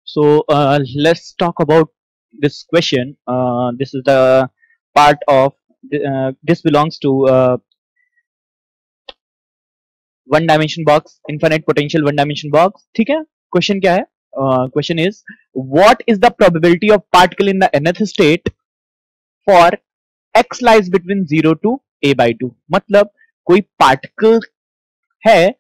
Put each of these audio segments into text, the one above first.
So let's talk about this question. This is the part of this belongs to one dimension box, infinite potential one dimension box. ठीक है. Question क्या है? Question is what is the probability of particle in the nth state for x lies between 0 to a/2. मतलब कोई particle है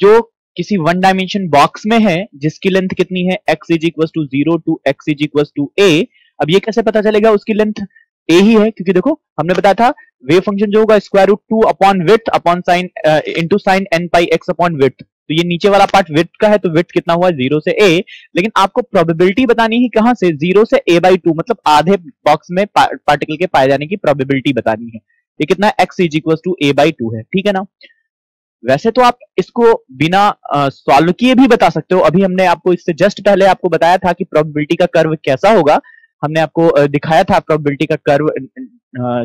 जो किसी one dimension box में है जिसकी लेंथ कितनी है, x is equal to 0 to x is equal to a. अब ये कैसे पता चलेगा उसकी लेंथ a ही है? क्योंकि देखो हमने बताया था वेव फंक्शन जो होगा square root 2 upon width upon sine into sine n pi x upon width. तो ये नीचे वाला पार्ट विड्थ का है, तो विड्थ कितना हुआ 0 से a. लेकिन आपको प्रोबेबिलिटी बतानी है कहां से? 0 से a/2, मतलब आधे बॉक्स में पार्टिकल के पाए जाने की प्रोबेबिलिटी बतानी है. ये कितना x is equal to a/2 है. ठीक है ना. वैसे तो आप इसको बिना सॉल्व किए भी बता सकते हो. अभी हमने आपको इससे जस्ट पहले आपको बताया था कि प्रोबेबिलिटी का कर्व कैसा होगा. हमने आपको दिखाया था प्रोबेबिलिटी का कर्व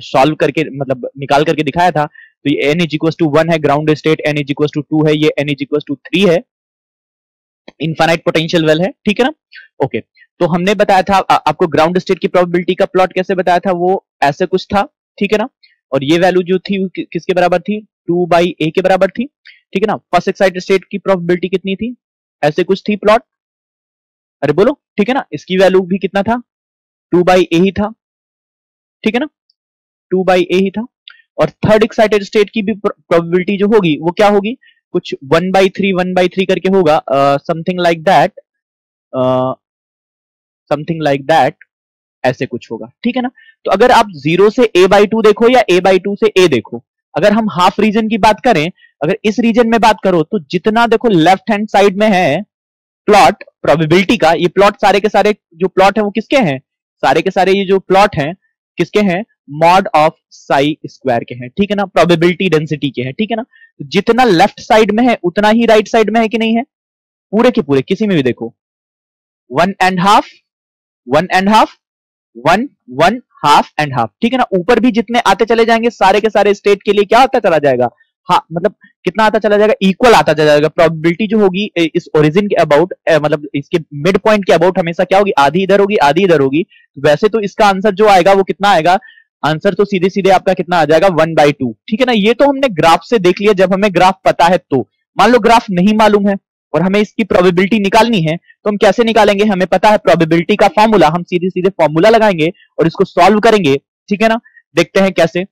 सॉल्व करके, मतलब निकाल करके दिखाया था. तो ये n इज इक्वल टू 1 है ground state, n is equal to 2 है, ये n इज इक्वल टू 3 है, इनफाइनाइट पोटेंशियल वेल है. ठीक है ना. ओके. तो हमने बताया था आपको ग्राउंड स्टेट की प्रोबेबिलिटी का प्लॉट कैसे बताया था, वो ऐसे कुछ था. ठीक है ना. और ये वैल्यू जो थी किसके बराबर थी? 2/a के बराबर थी. ठीक है ना. फर्स्ट एक्साइटेड स्टेट की प्रोबेबिलिटी कितनी थी? ऐसे कुछ थी प्लॉट. अरे बोलो. ठीक है ना. इसकी वैल्यू भी कितना था? 2/a ही था. ठीक है ना. 2/a ही था. और थर्ड एक्साइटेड स्टेट की भी प्रोबेबिलिटी जो होगी वो क्या होगी? कुछ 1/3 करके होगा, something like that, something like that, ऐसे कुछ होगा. ठीक है ना. तो अगर आप 0 से a/2 देखो या a/2 से a देखो, अगर हम हाफ रीजन की बात करें, अगर इस रीजन में बात करो तो जितना देखो लेफ्ट हैंड साइड में है प्लॉट प्रोबेबिलिटी का, ये प्लॉट सारे के सारे जो प्लॉट है वो किसके हैं? सारे के सारे ये जो प्लॉट हैं किसके हैं? मॉड ऑफ साई स्क्वायर के हैं. ठीक है ना. प्रोबेबिलिटी डेंसिटी के हैं. ठीक है ना. तो जितना लेफ्ट साइड में है उतना ही राइट साइड में है कि नहीं है? पूरे के पूरे किसी में भी देखो 1.5 1.5 1 1 हाफ एंड हाफ. ठीक है ना. ऊपर भी जितने आते चले जाएंगे सारे के सारे स्टेट के लिए क्या आता चला जाएगा? हाँ, मतलब कितना आता चला जाएगा? इक्वल आता चला जाएगा. प्रोबेबिलिटी जो होगी इस ओरिजिन के अबाउट, मतलब इसके मिड पॉइंट के अबाउट हमेशा क्या होगी? आधी इधर होगी आधी इधर होगी. वैसे तो इसका आंसर जो आएगा वो कितना आएगा? आंसर तो सीधे सीधे आपका कितना आ जाएगा? 1/2. ठीक है ना. ये तो हमने ग्राफ से देख लिया. जब हमें ग्राफ पता है तो, मान लो ग्राफ नहीं मालूम है और हमें इसकी प्रोबेबिलिटी निकालनी है, तो हम कैसे निकालेंगे? हमें पता है प्रोबेबिलिटी का फॉर्मूला, हम सीधे सीधे फॉर्मूला लगाएंगे और इसको सॉल्व करेंगे. ठीक है ना. देखते हैं कैसे,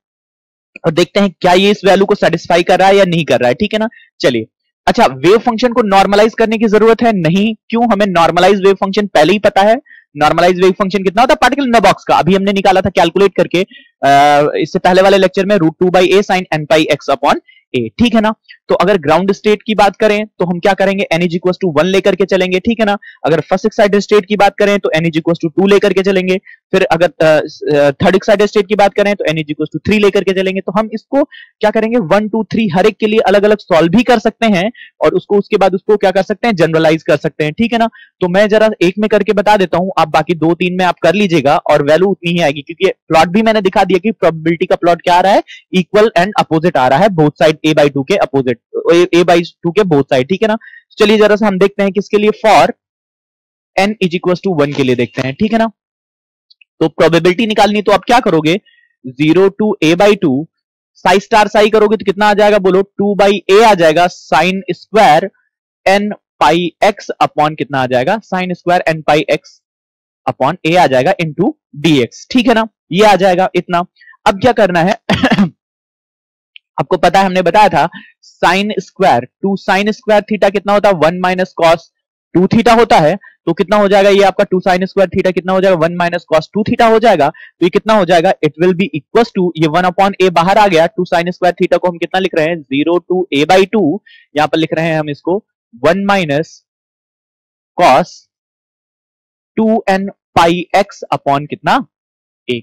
और देखते हैं क्या ये इस वैल्यू को सेटिस्फाई कर रहा है या नहीं कर रहा है. ठीक है ना. चलिए. अच्छा, वेव फंक्शन को नॉर्मलाइज करने की जरूरत है? नहीं. क्यों? हमें नॉर्मलाइज वेव फंक्शन पहले ही पता है. नॉर्मलाइज वेव फंक्शन कितना होता है पार्टिकल इन द बॉक्स का? अभी हमने निकाला था कैलकुलेट करके इससे पहले वाले लेक्चर में, √2/a sin n pi x upon a. ठीक है ना. तो अगर ग्राउंड स्टेट की बात करें तो हम क्या करेंगे? n इज इक्वल टू 1 लेकर के चलेंगे. ठीक है ना. अगर फर्स्ट एक्साइटेड स्टेट की बात करें तो n इज इक्वल टू 2 लेकर के चलेंगे. फिर अगर थर्ड एक्साइटेड स्टेट की बात करें तो n इज इक्वल टू 3 लेकर के चलेंगे. तो हम इसको क्या करेंगे? 1 2 3 हर एक के लिए अलग अलग सॉल्व भी कर सकते हैं और उसको उसके बाद उसको क्या कर सकते हैं? जनरलाइज कर सकते हैं. ठीक है ना. तो मैं जरा एक में करके बता देता हूं, आप बाकी 2 3 में आप कर लीजिएगा और वैल्यू उतनी ही आएगी, क्योंकि प्लॉट भी मैंने दिखा दिया कि प्रोबेबिलिटी का प्लॉट क्या आ रहा है? इक्वल एंड अपोजिट आ रहा है, बोथ साइड a/2 के अपोजिट, a/2 के बोथ साइड. ठीक है ना. चलिए जरा सा हम देखते हैं किसके लिए? For n is equal to 1 के लिए देखते हैं. ठीक है ना. तो प्रोबेबिलिटी निकालनी तो आप क्या करोगे? 0 to a/2 Sai star Sai करोगे तो कितना आ जाएगा? बोलो. 2/a आ जाएगा sine square n pi x upon कितना आ जाएगा? Sine square n pi x upon a आ जाएगा इनटू dx. ठीक है ना. ये आ जाएगा इतना. अब क्या करना है? आपको पता है हमने बताया था sine square 2 sine square theta कितना होता है? 1 माइनस कॉस 2 थीटा होता है. तो कितना हो जाएगा ये आपका? 2 साइन स्क्वायर थीटा कितना हो जाएगा? 1 माइनस कॉस 2 थीटा हो जाएगा. तो ये कितना हो जाएगा? It will be equal to, ये 1 अपॉन a बाहर आ गया. 2 साइन स्क्वायर थीटा को हम कितना लिख रहे हैं? 0 टू a/2. यहां पर लिख रहे हैं हम इसको 1 माइनस कॉस 2n पाई x अपॉन कितना? a.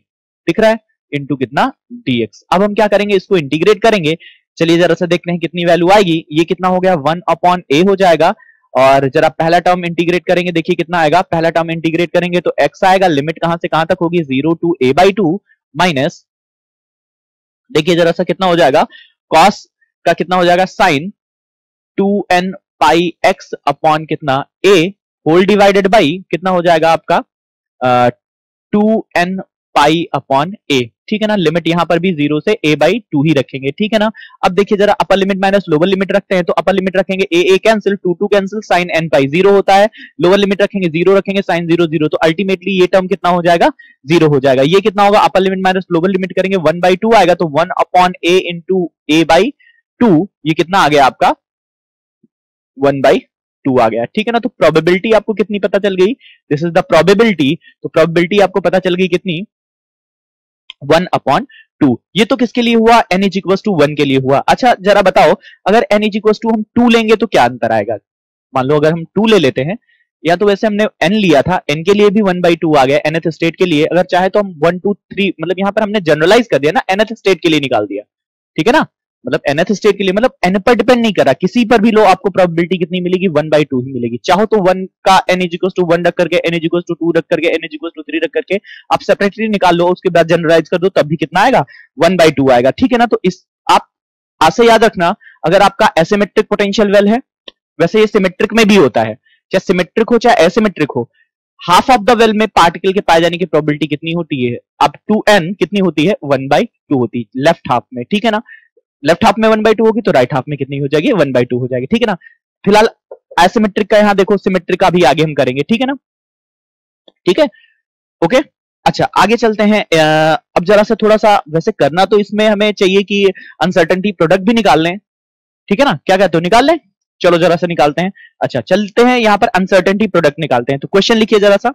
दिख रहा है? इनटू कितना? dx. अब हम क्या करेंगे? इसको इंटीग्रेट करेंगे. चलिए जरा सा देखते हैं कितनी वैल्यू आएगी. ये कितना हो गया? 1 अपॉन a हो जाएगा. और जरा पहला टर्म इंटीग्रेट करेंगे, देखिए कितना आएगा. पहला टर्म इंटीग्रेट करेंगे तो x आएगा. लिमिट कहां से कहां तक होगी? 0 टू a/2 माइनस, देखिए जरा सा कितना हो जाएगा? cos का कितना हो जाएगा? साइन 2n पाई एक्स अपॉन कितना a होल डिवाइडेड बाई कितना हो जाएगा आपका 2n पाई अपॉन a, ठीक है ना। लिमिट यहां पर भी 0 से a बाई 2 ही रखेंगे, ठीक है ना। अब देखिए जरा upper limit minus lower limit रखते हैं, तो अपर लिमिट रखेंगे a cancel, 2 cancel, sine n pi 0 होता है। लोअर लिमिट रखेंगे 0 रखेंगे, साइन 0 0, तो अल्टीमेटली ये टर्म कितना हो जाएगा 0 हो जाएगा। ये कितना होगा, अपर लिमिट माइनस लोअर लिमिट करेंगे 1/2 आएगा, तो 1 upon a into a by 2, ये कितना आ गया आपका 1/2 आ गया, ठीक है ना। तो प्रोबेबिलिटी आपको कितनी पता चल गई, दिस इज द प्रोबेबिलिटी। तो प्रोबेबिलिटी आपको पता चल गई कितनी 1/2। ये तो किसके लिए हुआ, n इज इक्वल टू 1 के लिए हुआ। अच्छा जरा बताओ, अगर n इज इक्वल टू हम 2 लेंगे तो क्या अंतर आएगा। मान लो अगर हम 2 ले लेते हैं, या तो वैसे हमने n लिया था, n के लिए भी 1/2 आ गया nth स्टेट के लिए। अगर चाहे तो हम 1 2 3 मतलब यहां पर हमने जनरलाइज कर दिया ना, nth स्टेट के लिए निकाल दिया, ठीक है ना। मतलब nth स्टेट के लिए मतलब n पर डिपेंड नहीं कर रहा, किसी पर भी लो आपको प्रोबेबिलिटी कितनी मिलेगी 1/2 ही मिलेगी। चाहो तो 1 का n इज इक्वल टू 1 रख करके, n इज इक्वल टू 2 रख करके, n इज इक्वल टू 3 रख करके आप सेपरेटली निकाल लो, उसके बाद जनरलाइज कर दो, तब भी कितना आएगा 1/2 आएगा, ठीक है ना। तो इस आप ऐसे याद रखना, अगर आपका एसिमेट्रिक पोटेंशियल वेल है, वैसे ये सिमेट्रिक में भी होता है, चाहे सिमेट्रिक हो चाहे एसिमेट्रिक हो, हाफ ऑफ द वेल में पार्टिकल के पाए जाने की प्रोबेबिलिटी कितनी होती है, अप टू n कितनी होती है 1/2 होती है लेफ्ट हाफ में, ठीक है ना। लेफ्ट हाफ में 1/2 होगी तो राइट हाफ में कितनी हो जाएगी 1/2 हो जाएगी, ठीक है ना। फिलहाल एसिमेट्रिक का यहां देखो, सिमेट्रिक का भी आगे हम करेंगे, ठीक है ना, ठीक है, ओके। अच्छा आगे चलते हैं। अब जरा सा थोड़ा सा वैसे करना तो इसमें हमें चाहिए कि अनसर्टेनिटी प्रोडक्ट भी निकाल लें, ठीक है ना, क्या कहते हो निकाल लें, चलो जरा सा निकालते हैं। अच्छा चलते हैं यहां पर अनसर्टेनिटी प्रोडक्ट निकालते हैं। तो क्वेश्चन लिखिए जरा सा,